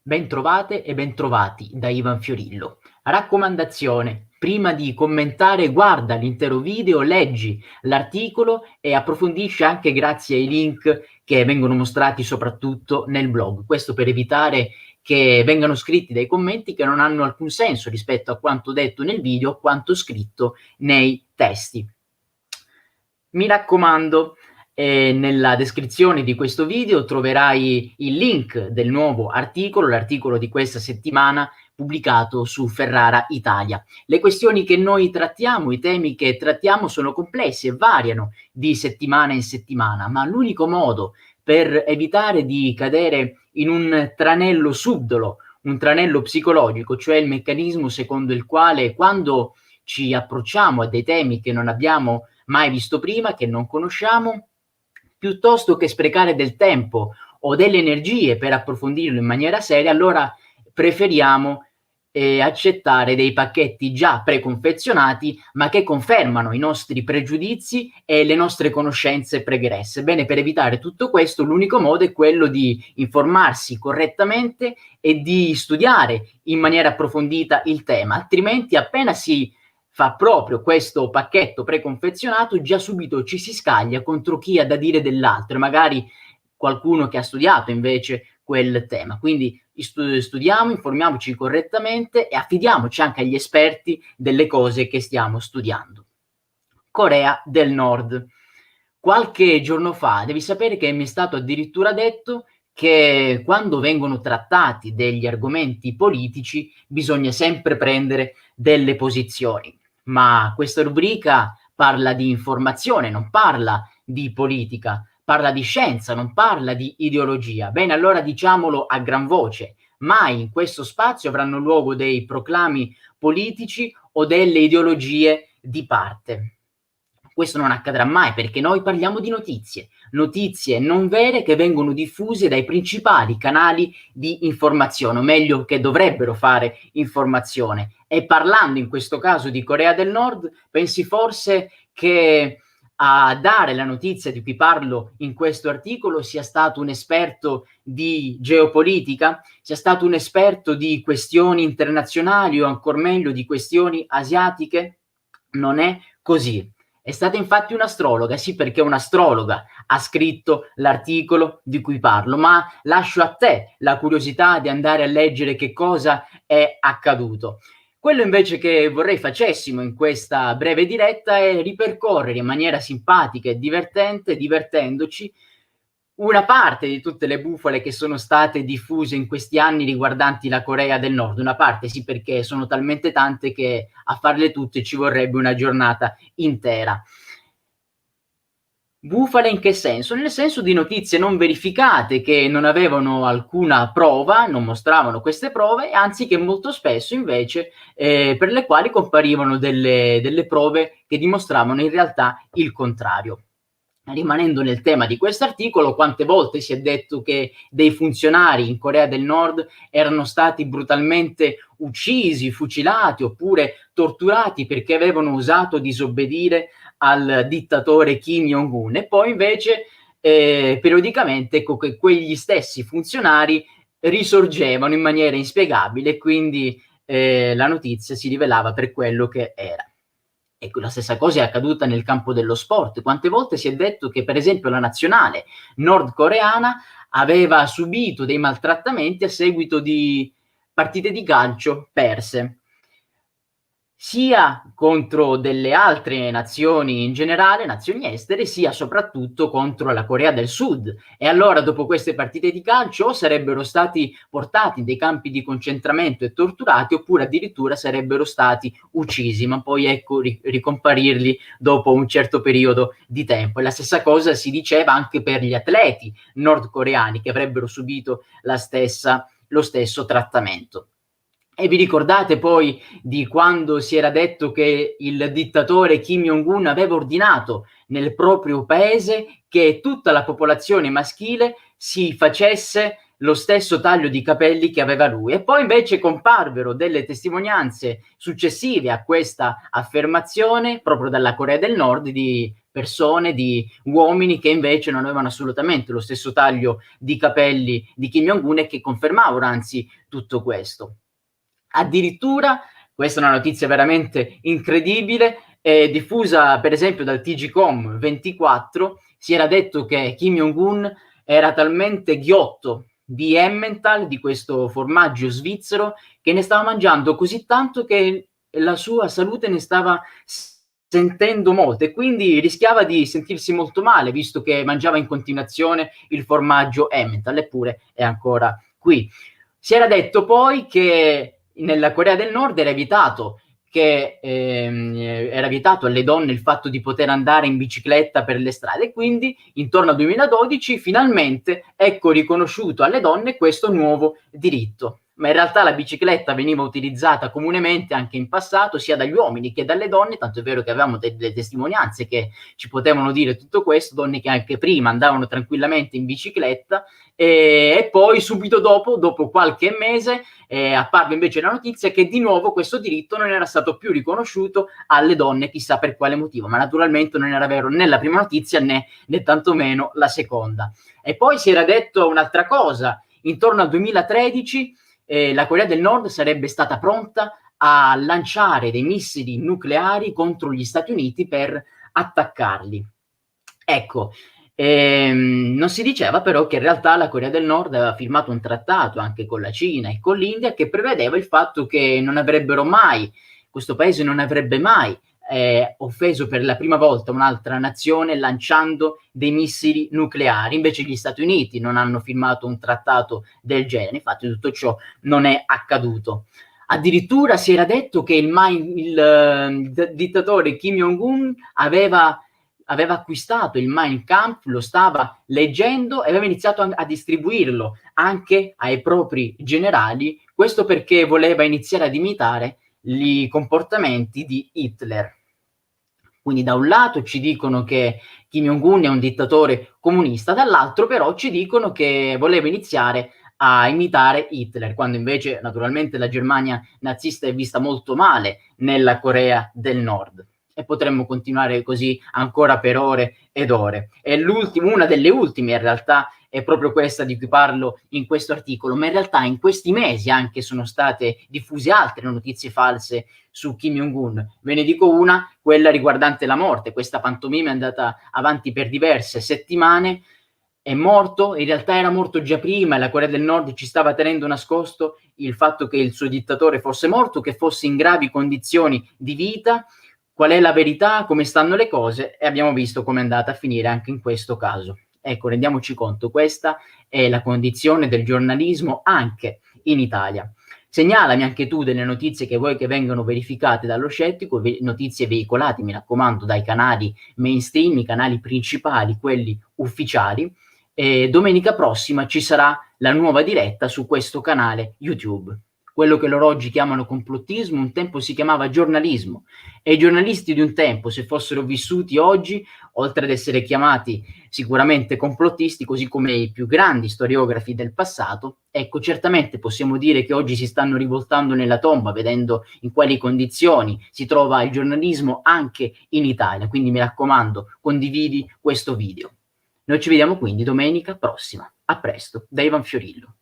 Bentrovate e bentrovati da Ivan Fiorillo. Raccomandazione: prima di commentare, guarda l'intero video, leggi l'articolo e approfondisci anche grazie ai link che vengono mostrati soprattutto nel blog. Questo per evitare che vengano scritti dei commenti che non hanno alcun senso rispetto a quanto detto nel video o quanto scritto nei testi. Mi raccomando, nella descrizione di questo video troverai il link del nuovo articolo, l'articolo di questa settimana pubblicato su Ferrara Italia. Le questioni che noi trattiamo, i temi che trattiamo sono complessi e variano di settimana in settimana, ma l'unico modo per evitare di cadere in un tranello subdolo, un tranello psicologico, cioè il meccanismo secondo il quale quando ci approcciamo a dei temi che non abbiamo mai visto prima, che non conosciamo, piuttosto che sprecare del tempo o delle energie per approfondirlo in maniera seria, allora preferiamo accettare dei pacchetti già preconfezionati, ma che confermano i nostri pregiudizi e le nostre conoscenze pregresse. Bene, per evitare tutto questo, l'unico modo è quello di informarsi correttamente e di studiare in maniera approfondita il tema, altrimenti appena si fa proprio questo pacchetto preconfezionato, già subito ci si scaglia contro chi ha da dire dell'altro, e magari qualcuno che ha studiato invece quel tema. Quindi studiamo, informiamoci correttamente e affidiamoci anche agli esperti delle cose che stiamo studiando. Corea del Nord. Qualche giorno fa devi sapere che mi è stato addirittura detto che quando vengono trattati degli argomenti politici bisogna sempre prendere delle posizioni. Ma questa rubrica parla di informazione, non parla di politica, parla di scienza, non parla di ideologia. Bene, allora diciamolo a gran voce: mai in questo spazio avranno luogo dei proclami politici o delle ideologie di parte. Questo non accadrà mai perché noi parliamo di notizie, notizie non vere che vengono diffuse dai principali canali di informazione, o meglio che dovrebbero fare informazione. E parlando in questo caso di Corea del Nord, pensi forse che a dare la notizia di cui parlo in questo articolo sia stato un esperto di geopolitica, sia stato un esperto di questioni internazionali o ancor meglio di questioni asiatiche? Non è così. È stata infatti un'astrologa, sì, perché un'astrologa ha scritto l'articolo di cui parlo, ma lascio a te la curiosità di andare a leggere che cosa è accaduto. Quello invece che vorrei facessimo in questa breve diretta è ripercorrere in maniera simpatica e divertente, divertendoci, una parte di tutte le bufale che sono state diffuse in questi anni riguardanti la Corea del Nord. Una parte sì, perché sono talmente tante che a farle tutte ci vorrebbe una giornata intera. Bufale in che senso? Nel senso di notizie non verificate che non avevano alcuna prova, non mostravano queste prove, anzi che molto spesso invece per le quali comparivano delle prove che dimostravano in realtà il contrario. Rimanendo nel tema di questo articolo, quante volte si è detto che dei funzionari in Corea del Nord erano stati brutalmente uccisi, fucilati oppure torturati perché avevano osato disobbedire al dittatore Kim Jong-un, e poi invece periodicamente ecco che quegli stessi funzionari risorgevano in maniera inspiegabile e quindi la notizia si rivelava per quello che era. Ecco, la stessa cosa è accaduta nel campo dello sport. Quante volte si è detto che, per esempio, la nazionale nordcoreana aveva subito dei maltrattamenti a seguito di partite di calcio perse, sia contro delle altre nazioni in generale, nazioni estere, sia soprattutto contro la Corea del Sud. E allora dopo queste partite di calcio o sarebbero stati portati in dei campi di concentramento e torturati, oppure addirittura sarebbero stati uccisi, ma poi ecco ricomparirli dopo un certo periodo di tempo. E la stessa cosa si diceva anche per gli atleti nordcoreani che avrebbero subito lo stesso trattamento. E vi ricordate poi di quando si era detto che il dittatore Kim Jong-un aveva ordinato nel proprio paese che tutta la popolazione maschile si facesse lo stesso taglio di capelli che aveva lui. E poi invece comparvero delle testimonianze successive a questa affermazione proprio dalla Corea del Nord di persone, di uomini che invece non avevano assolutamente lo stesso taglio di capelli di Kim Jong-un e che confermavano anzi tutto questo. Addirittura, questa è una notizia veramente incredibile, diffusa per esempio dal TGCOM 24, si era detto che Kim Jong-un era talmente ghiotto di Emmental, di questo formaggio svizzero, che ne stava mangiando così tanto che la sua salute ne stava sentendo molto e quindi rischiava di sentirsi molto male, visto che mangiava in continuazione il formaggio Emmental, eppure è ancora qui. Si era detto poi che nella Corea del Nord era vietato alle donne il fatto di poter andare in bicicletta per le strade e quindi intorno al 2012 finalmente ecco riconosciuto alle donne questo nuovo diritto. Ma in realtà la bicicletta veniva utilizzata comunemente anche in passato sia dagli uomini che dalle donne, tanto è vero che avevamo delle testimonianze che ci potevano dire tutto questo, donne che anche prima andavano tranquillamente in bicicletta e poi subito dopo qualche mese, apparve invece la notizia che di nuovo questo diritto non era stato più riconosciuto alle donne, chissà per quale motivo, ma naturalmente non era vero né la prima notizia né tantomeno la seconda. E poi si era detto un'altra cosa, intorno al 2013 la Corea del Nord sarebbe stata pronta a lanciare dei missili nucleari contro gli Stati Uniti per attaccarli. Ecco, non si diceva però che in realtà la Corea del Nord aveva firmato un trattato anche con la Cina e con l'India che prevedeva il fatto che questo paese non avrebbe mai offeso per la prima volta un'altra nazione lanciando dei missili nucleari. Invece gli Stati Uniti non hanno firmato un trattato del genere, infatti tutto ciò non è accaduto. Addirittura si era detto che il dittatore Kim Jong-un aveva acquistato il Mein Kampf, lo stava leggendo e aveva iniziato a distribuirlo anche ai propri generali, questo perché voleva iniziare ad imitare i comportamenti di Hitler. Quindi da un lato ci dicono che Kim Jong-un è un dittatore comunista, dall'altro però ci dicono che voleva iniziare a imitare Hitler, quando invece naturalmente la Germania nazista è vista molto male nella Corea del Nord. E potremmo continuare così ancora per ore ed ore. E una delle ultime in realtà è proprio questa di cui parlo in questo articolo, ma in realtà in questi mesi anche sono state diffuse altre notizie false su Kim Jong-un. Ve ne dico una, quella riguardante la morte. Questa pantomima è andata avanti per diverse settimane. È morto, in realtà era morto già prima e la Corea del Nord ci stava tenendo nascosto il fatto che il suo dittatore fosse morto, che fosse in gravi condizioni di vita. Qual è la verità, come stanno le cose e abbiamo visto come è andata a finire anche in questo caso. Ecco, rendiamoci conto, questa è la condizione del giornalismo anche in Italia. Segnalami anche tu delle notizie che vuoi che vengano verificate dallo scettico, notizie veicolate, mi raccomando, dai canali mainstream, i canali principali, quelli ufficiali. E domenica prossima ci sarà la nuova diretta su questo canale YouTube. Quello che loro oggi chiamano complottismo, un tempo si chiamava giornalismo. E i giornalisti di un tempo, se fossero vissuti oggi, oltre ad essere chiamati sicuramente complottisti, così come i più grandi storiografi del passato, ecco, certamente possiamo dire che oggi si stanno rivoltando nella tomba, vedendo in quali condizioni si trova il giornalismo anche in Italia. Quindi mi raccomando, condividi questo video. Noi ci vediamo quindi domenica prossima. A presto, da Ivan Fiorillo.